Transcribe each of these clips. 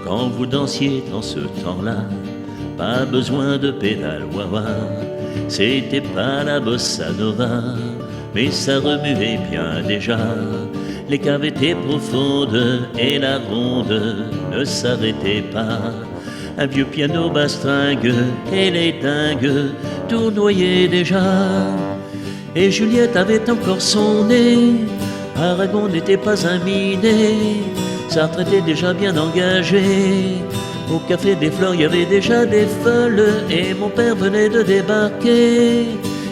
Quand vous dansiez dans ce temps-là, pas besoin de pédale wah-wah. C'était pas la bossa nova, mais ça remuait bien déjà. Les caves étaient profondes et la ronde ne s'arrêtait pas. Un vieux piano bastringue et les dingues tournoyaient déjà. Et Juliette avait encore son nez, Aragon n'était pas un minet, Sartre était déjà bien engagé. Au Café des Fleurs, il y avait déjà des folles, et mon père venait de débarquer.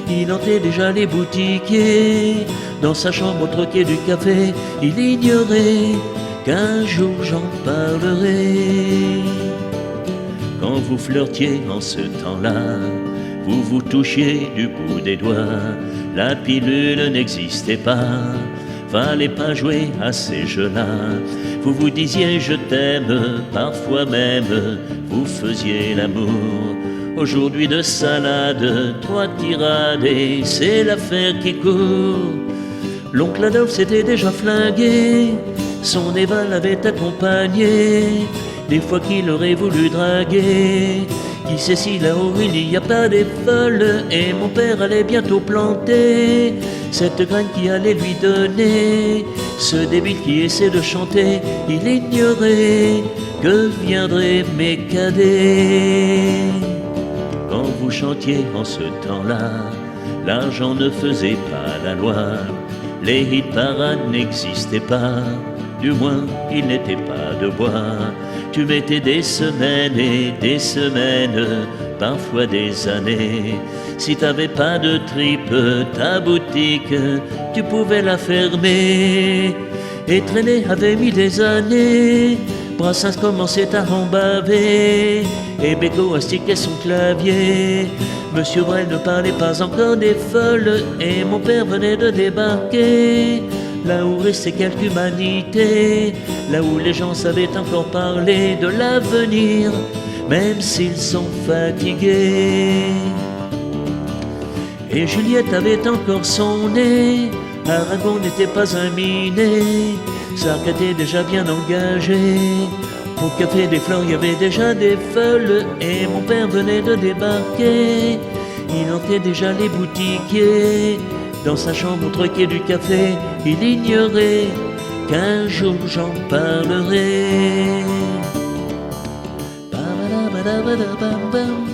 Il hantait déjà les boutiquiers. Dans sa chambre au troquet du café, il ignorait qu'un jour j'en parlerai. Quand vous flirtiez en ce temps-là, vous vous touchiez du bout des doigts. La pilule n'existait pas, fallait pas jouer à ces jeux-là. Vous vous disiez je t'aime, parfois même vous faisiez l'amour. Aujourd'hui de salade, 3 tirades et c'est l'affaire qui court. L'oncle Adolphe s'était déjà flingué, son Eva l'avait accompagné. Des fois qu'il aurait voulu draguer, qui sait si là-haut il n'y a pas des folles. Et mon père allait bientôt planter cette graine qui allait lui donner ce débile qui essaie de chanter. Il ignorait que viendraient mes cadets. Quand vous chantiez en ce temps-là, l'argent ne faisait pas la loi. Les hit parades n'existaient pas, du moins il n'était pas de bois. Tu mettais des semaines et des semaines, parfois des années. Si t'avais pas de tripe, ta boutique, tu pouvais la fermer. Et Traîner avait mis des années, Brassens commençait à en baver, et Bécaud astiquait son clavier. Monsieur Brel ne parlait pas encore des folles, et mon père venait de débarquer. Là où restait quelque humanité, là où les gens savaient encore parler de l'avenir, même s'ils sont fatigués. Et Juliette avait encore son nez, Aragon n'était pas un minet, Sartre était déjà bien engagé. Au Café des Fleurs, il y avait déjà des folles, et mon père venait de débarquer. Il hantait déjà les boutiquiers. Dans sa chambre au troquet du café, il ignorait qu'un jour j'en parlerai. Ba-ba-da-ba-da-ba-da-bam-bam.